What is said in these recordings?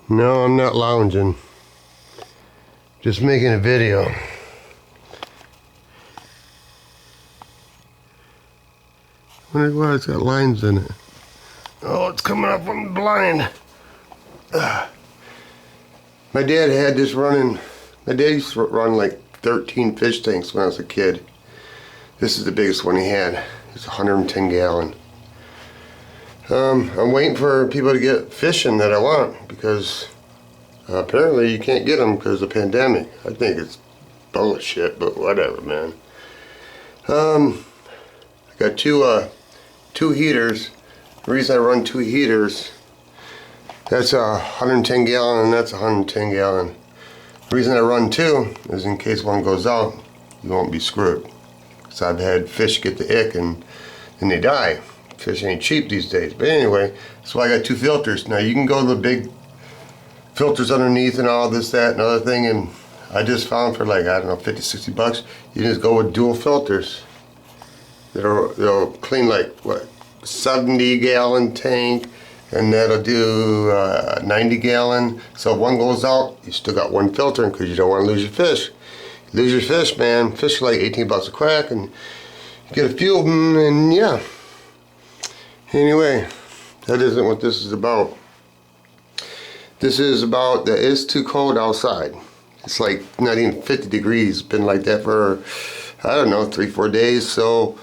No, I'm not lounging. Just making a video. I wonder why it's got lines in it. Oh, it's coming up on the blind. My dad had this running. My dad used to run like 13 fish tanks when I was a kid. This is the biggest one he had. It's 110 gallon. I'm waiting for people to get fishing that I want because apparently you can't get them because of the pandemic. I think it's bullshit, but whatever, man. I got two heaters. The reason I run two heaters, that's a 110 gallon and that's a 110 gallon. The reason I run two is in case one goes out, you won't be screwed. Because I've had fish get the ick and they die. Fish ain't cheap these days. But anyway, so I got two filters. Now you can go to the big filters underneath and all this, that, and other thing, and I just found for like, I don't know, 50, 60 bucks, you can just go with dual filters. They'll clean like, what, 70 gallon tank, and that'll do 90 gallon. So if one goes out, you still got one filter because you don't want to lose your fish. You lose your fish, man. Fish are like 18 bucks a crack, and you get a few of them, and yeah. Anyway, that isn't what this is about. This is about that it's too cold outside. It's like not even 50 degrees. Been like that for, I don't know, 3-4 days. So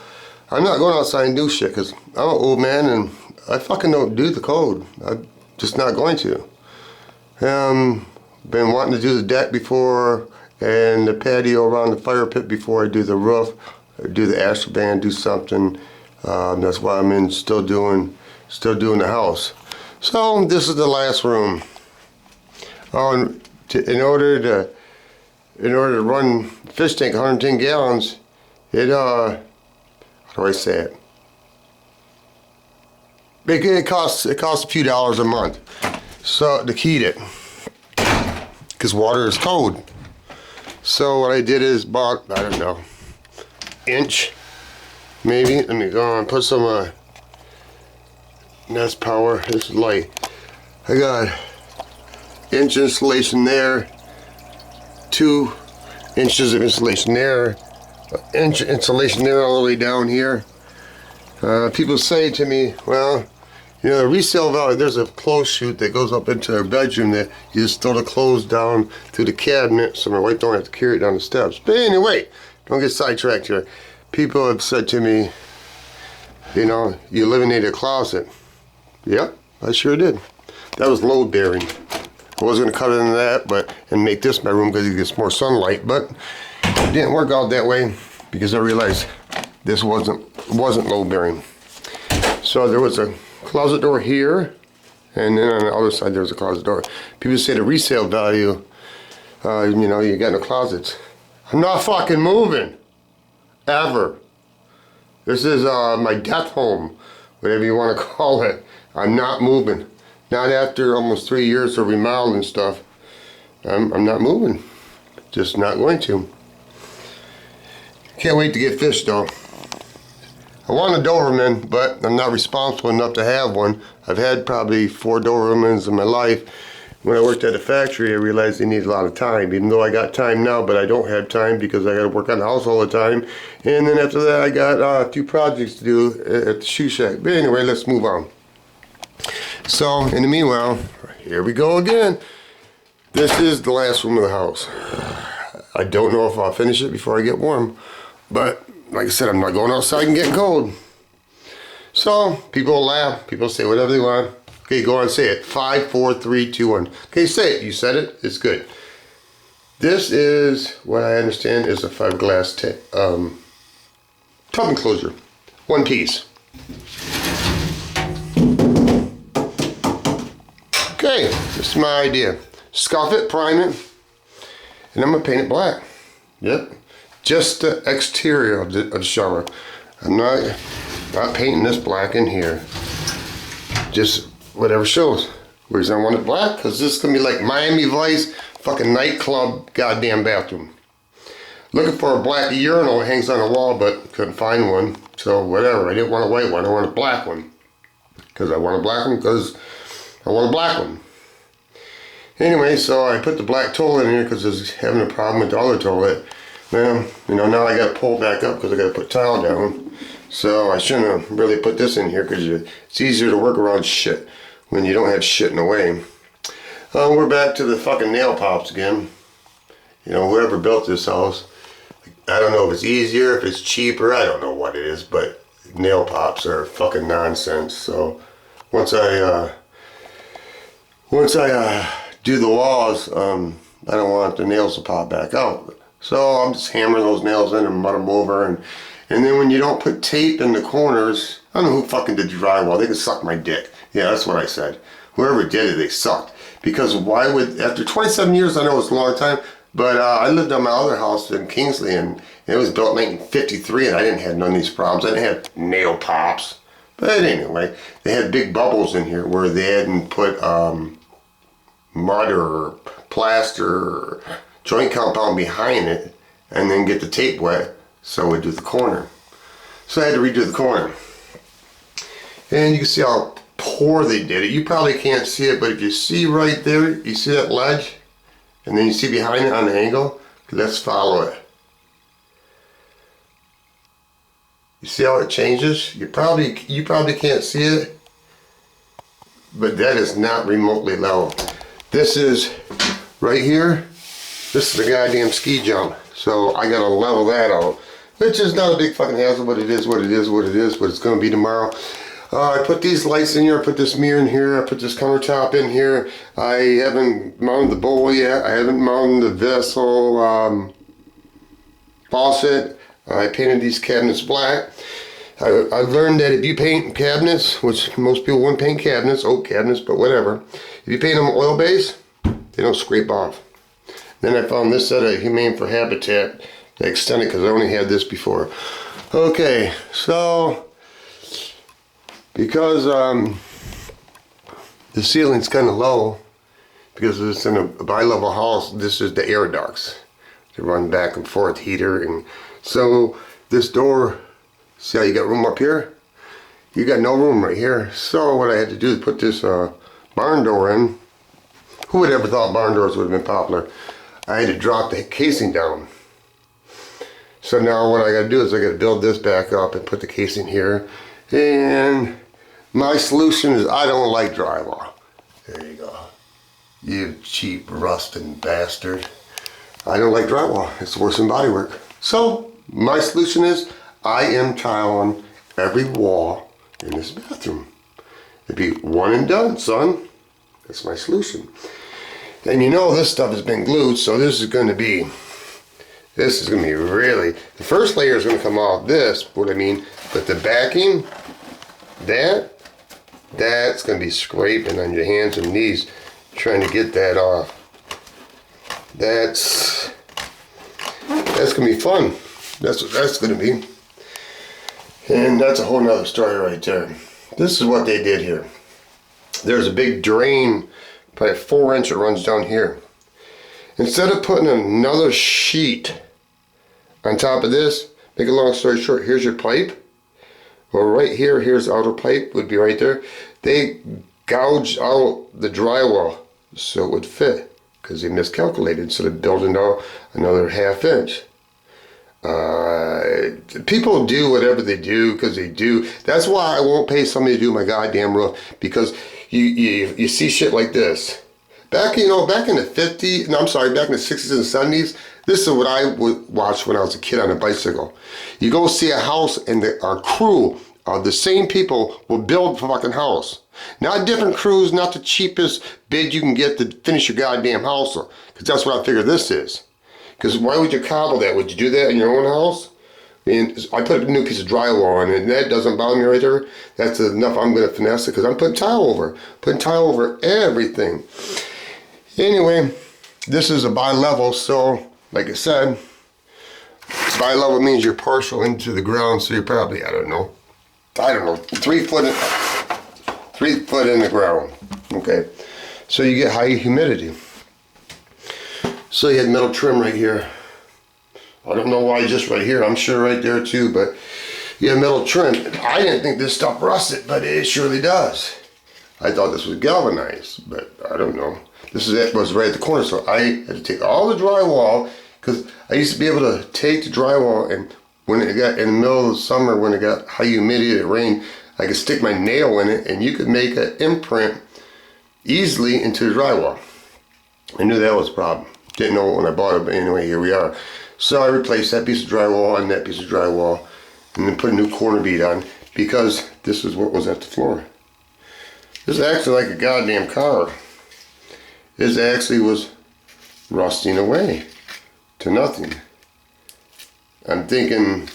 I'm not going outside and do shit because I'm an old man and I fucking don't do the cold. I'm just not going to. Been wanting to do the deck before and the patio around the fire pit before I do the roof, or do the astroban, do something. That's why I'm in still doing the house. So this is the last room. In order to run fish tank 110 gallons, how do I say it? It costs a few dollars a month. So to heat it, because water is cold. So what I did is bought, I don't know, inch. Maybe, let me go and put some that's power, this is light. I got inch insulation there, 2 inches of insulation there, inch insulation there all the way down here. People say to me, well, you know, the resale value, there's a clothes chute that goes up into their bedroom that you just throw the clothes down through the cabinet so my wife don't have to carry it down the steps. But anyway, don't get sidetracked here. People have said to me, you know, you eliminated a closet. Yep, I sure did. That was load bearing. I was going to cut into that and make this my room because it gets more sunlight, but it didn't work out that way because I realized this wasn't load bearing. So there was a closet door here, and then on the other side there was a closet door. People say the resale value, you know, you got no closets. I'm not fucking moving. Ever. This is my death home, whatever you want to call it. I'm not moving. Not after almost 3 years of remodeling stuff. I'm not moving. Just not going to. Can't wait to get fish though. I want a Doberman, but I'm not responsible enough to have one. I've had probably 4 Dobermans in my life. When I worked at a factory, I realized they need a lot of time, even though I got time now, but I don't have time because I got to work on the house all the time. And then after that, I got a few projects to do at the shoe shack. But anyway, let's move on. So, in the meanwhile, here we go again. This is the last room of the house. I don't know if I'll finish it before I get warm, but like I said, I'm not going outside and getting cold. So, people laugh, people say whatever they want. Okay, go on, say it. 5, 4, 3, 2, 1. Okay, say it. You said it. It's good. This is what I understand is a fiberglass tub enclosure. One piece. Okay, this is my idea. Scuff it, prime it, and I'm gonna paint it black. Yep, just the exterior of the shower. I'm not painting this black in here. Just whatever shows. The reason I want it black, because this is going to be like Miami Vice fucking nightclub goddamn bathroom. Looking for a black urinal that hangs on the wall, but couldn't find one. So whatever, I didn't want a white one, I want a black one. Because I want a black one, because I want a black one. Anyway, so I put the black toilet in here because I was having a problem with the other toilet. Well, you know, now I got to pull it back up because I got to put tile down. So I shouldn't have really put this in here because it's easier to work around shit when you don't have shit in the way. We're back to the fucking nail pops again. You know, whoever built this house, I don't know if it's easier, if it's cheaper, I don't know what it is, but nail pops are fucking nonsense. So once I do the walls, I don't want the nails to pop back out. So I'm just hammering those nails in and mud them over. And then when you don't put tape in the corners, I don't know who fucking did drywall. They could suck my dick. Yeah, that's what I said. Whoever did it, they sucked. Because why would, after 27 years, I know it's a long time, but I lived on my other house in Kingsley, and it was built in 1953, and I didn't have none of these problems. I didn't have nail pops. But anyway, they had big bubbles in here where they hadn't put mud or plaster or joint compound behind it, and then get the tape wet so we'd do the corner. So I had to redo the corner. And you can see how poor they did it. You probably can't see it, but if you see right there, you see that ledge? And then you see behind it on the angle? Let's follow it. You see how it changes? You probably can't see it, but that is not remotely level. This is right here. This is a goddamn ski jump. So I gotta level that out, which is not a big fucking hassle, but it is what it is, what it's gonna be tomorrow. I put these lights in here, I put this mirror in here, I put this countertop in here. I haven't mounted the bowl yet. I haven't mounted the vessel faucet. I painted these cabinets black. I learned that if you paint cabinets, which most people wouldn't paint cabinets, oak cabinets, but whatever. If you paint them oil base, they don't scrape off. Then I found this set of Humane for Habitat. They extended because I only had this before. Okay, so because the ceiling's kind of low, because it's in a bi-level house, this is the air ducts. They run back and forth, heater, and so this door, see how you got room up here? You got no room right here. So what I had to do is put this barn door in. Who would ever thought barn doors would have been popular? I had to drop the casing down. So now what I got to do is I got to build this back up and put the casing here. And my solution is I don't like drywall. There you go. You cheap rusting bastard. I don't like drywall. It's worse than bodywork. So my solution is I am tiling every wall in this bathroom. It'd be one and done, son. That's my solution. And you know this stuff has been glued, so this is going to be really, the first layer is going to come off this, what I mean, but the backing, that's going to be scraping on your hands and knees trying to get that off. That's going to be fun. That's what that's going to be. And that's a whole nother story right there. This is what they did here. There's a big drain, probably 4-inch, it runs down here. Instead of putting another sheet on top of this, make a long story short, here's your pipe. Well, right here, here's the outer pipe, would be right there. They gouged out the drywall so it would fit, because they miscalculated, so they're building out another 1/2 inch. People do whatever they do because they do. That's why I won't pay somebody to do my goddamn roof, because you see shit like this. Back in the 50s, no, I'm sorry, back in the 60s and 70s, this is what I would watch when I was a kid on a bicycle. You go see a house and our crew of the same people will build a fucking house. Not different crews, not the cheapest bid you can get to finish your goddamn house, because that's what I figure this is. Because why would you cobble that? Would you do that in your own house? And I put a new piece of drywall on it, and that doesn't bother me right there. That's enough. I'm going to finesse it because I'm putting tile over. Putting tile over everything. Anyway, this is a bi-level, so like I said, bi-level means you're partial into the ground, so you're probably, I don't know, 3 foot in the ground. Okay, so you get high humidity. So you had metal trim right here. I don't know why just right here. I'm sure right there too, but you have metal trim. I didn't think this stuff rusted, but it surely does. I thought this was galvanized, but I don't know. This is it, was right at the corner, so I had to take all the drywall, because I used to be able to take the drywall, and when it got in the middle of the summer, when it got high humidity, it rained, I could stick my nail in it, and you could make an imprint easily into the drywall. I knew that was a problem. Didn't know it when I bought it, but anyway, here we are. So I replaced that piece of drywall and that piece of drywall, and then put a new corner bead on, because this is what was at the floor. This is actually like a goddamn car. This actually was rusting away to nothing. I'm thinking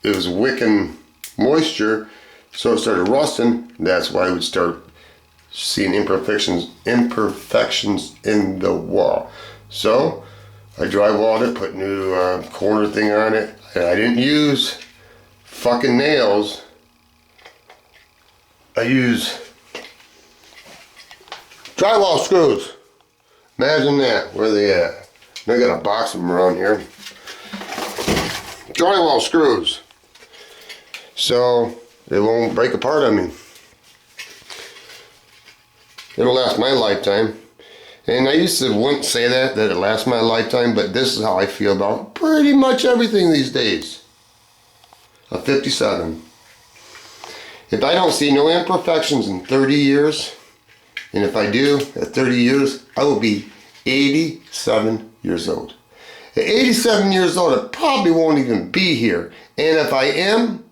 it was wicking moisture, so it started rusting. That's why I would start seeing imperfections in the wall. So I drywalled it, put new corner thing on it, and I didn't use fucking nails. I use drywall screws. Imagine that. Where are they at? I got a box of them around here. Drywall screws. So they won't break apart on me. It'll last my lifetime. And I used to wouldn't say that it lasts my lifetime, but this is how I feel about pretty much everything these days. I'm 57. If I don't see no imperfections in 30 years, and if I do, at 30 years, I will be 87 years old. At 87 years old, I probably won't even be here. And if I am,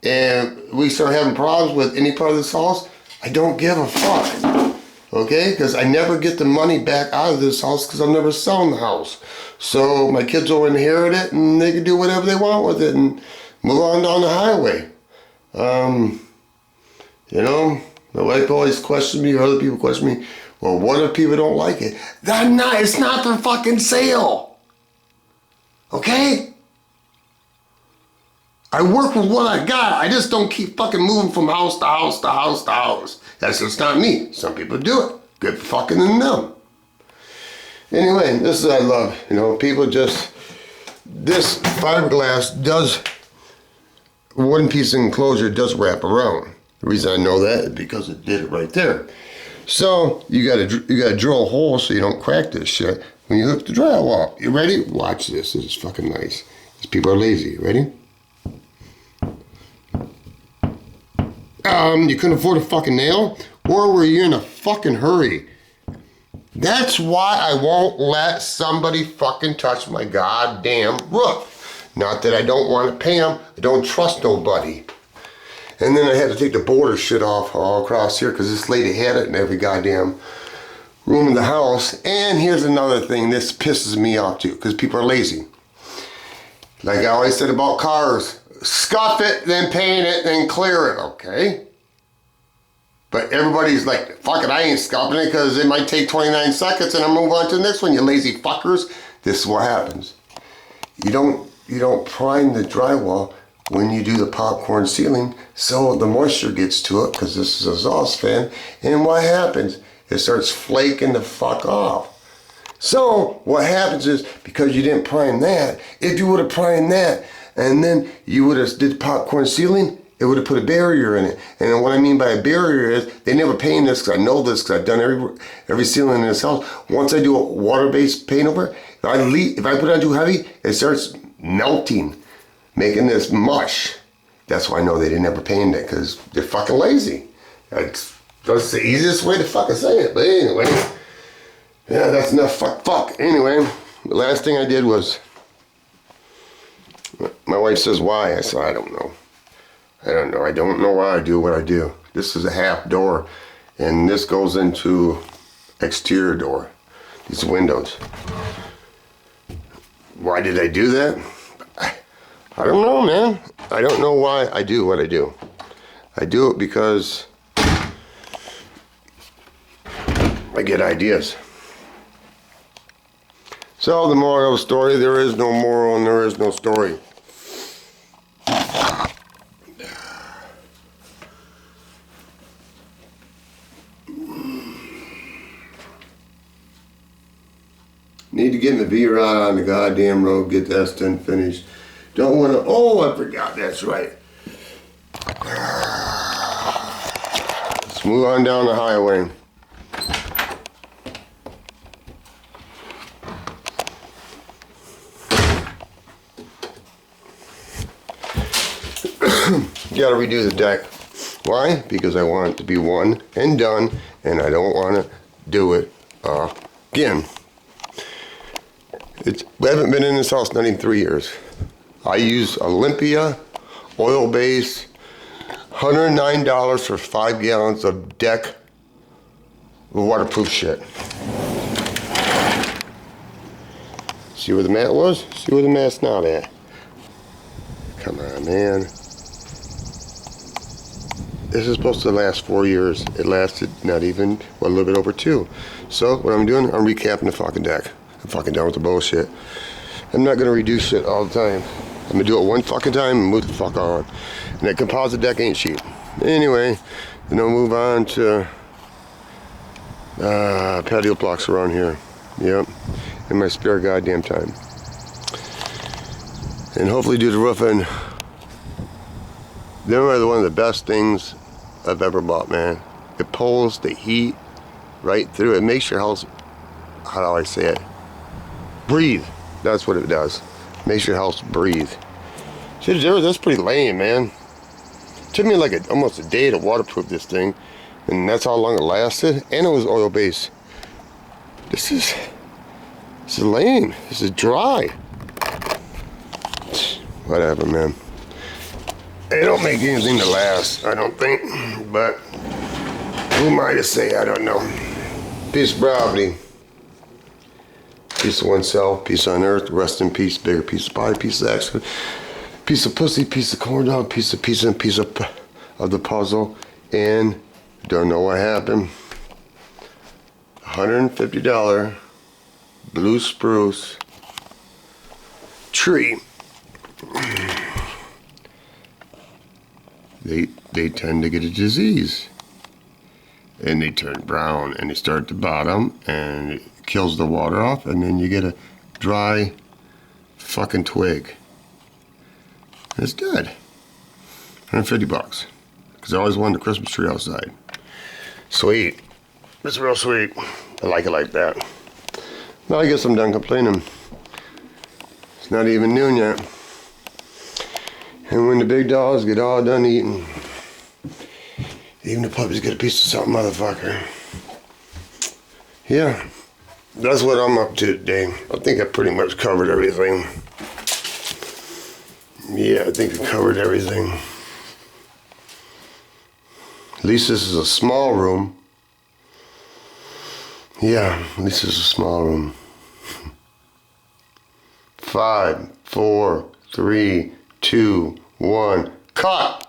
and we start having problems with any part of this house, I don't give a fuck. Okay? Because I never get the money back out of this house because I'm never selling the house. So my kids will inherit it and they can do whatever they want with it and move on down the highway. You know, my wife always questions me, or other people question me, well, what if people don't like it? It's not for fucking sale. Okay? I work with what I got. I just don't keep fucking moving from house to house to house to house. That's just not me. Some people do it. Good fucking in them. Anyway, this is what I love. You know, people just, this fiberglass does, one piece of enclosure does wrap around. The reason I know that is because it did it right there. So you gotta drill a hole so you don't crack this shit when you hook the drywall. You ready? Watch this. This is fucking nice. These people are lazy. You ready? You couldn't afford a fucking nail? Or were you in a fucking hurry? That's why I won't let somebody fucking touch my goddamn roof. Not that I don't want to pay them. I don't trust nobody. And then I had to take the border shit off all across here because this lady had it in every goddamn room in the house. And here's another thing. This pisses me off too because people are lazy. Like I always said about cars. Scuff it, then paint it, then clear it, okay? But everybody's like, fuck it, I ain't scuffing it because it might take 29 seconds and I'll move on to the next one, you lazy fuckers. This is what happens. You don't prime the drywall when you do the popcorn ceiling so the moisture gets to it because this is a exhaust fan. And what happens? It starts flaking the fuck off. So what happens is because you didn't prime that, if you would have primed that, and then you would have did popcorn ceiling, it would have put a barrier in it. And what I mean by a barrier is, they never paint this, because I know this, because I've done every ceiling in this house. Once I do a water-based paint over, if I put it on too heavy, it starts melting, making this mush. That's why I know they didn't ever paint it, because they're fucking lazy. That's the easiest way to fucking say it. But anyway, yeah, that's enough fuck. Anyway, the last thing I did was, my wife says, why? I said, I don't know. I don't know why I do what I do. This is a half door, and this goes into exterior door. These windows. Why did I do that? I don't know, man. I don't know why I do what I do. I do it because I get ideas. So the moral of the story, there is no moral and there is no story. Need to get my V-rod on the goddamn road, get that done finished. Don't want to, oh, I forgot, that's right. Let's move on down the highway. Gotta redo the deck. Why? Because I want it to be one and done, and I don't want to do it again. We haven't been in this house not even 3 years. I use Olympia oil base, $109 for 5 gallons of deck waterproof shit. See where the mat was? See where the mat's not at. Come on, man. This is supposed to last 4 years. It lasted not even, well, a little bit over 2. So what I'm doing, I'm recapping the fucking deck. I'm fucking done with the bullshit. I'm not gonna redo shit all the time. I'm gonna do it one fucking time and move the fuck on. And that composite deck ain't cheap. Anyway, then I'll move on to patio blocks around here. Yep, in my spare goddamn time. And hopefully do the roofing. Them are one of the best things I've ever bought, man. It pulls the heat right through. It makes your house, how do I say it? Breathe. That's what it does. Makes your house breathe. Shit, that's pretty lame, man. It took me like almost a day to waterproof this thing, and that's how long it lasted. And it was oil based. This is lame. This is dry. Whatever, man. They don't make anything to last, I don't think. But who am I to say? I don't know. Peace of property. Piece of oneself, piece on earth, rest in peace, bigger piece of pie, piece of accident, piece of pussy, piece of corn dog, piece of pizza, and piece of the puzzle. And don't know what happened. $150 blue spruce tree. They tend to get a disease. And they turn brown and they start at the bottom and it kills the water off, and then you get a dry fucking twig. And it's dead. $150. Because I always wanted a Christmas tree outside. Sweet. It's real sweet. I like it like that. Now I guess I'm done complaining. It's not even noon yet. And when the big dogs get all done eating, even the puppies get a piece of something, motherfucker. Yeah, that's what I'm up to today. I think I pretty much covered everything. Yeah, I think I covered everything. At least this is a small room. Yeah, at least this is a small room. 5, 4, 3, 2, 1, cut!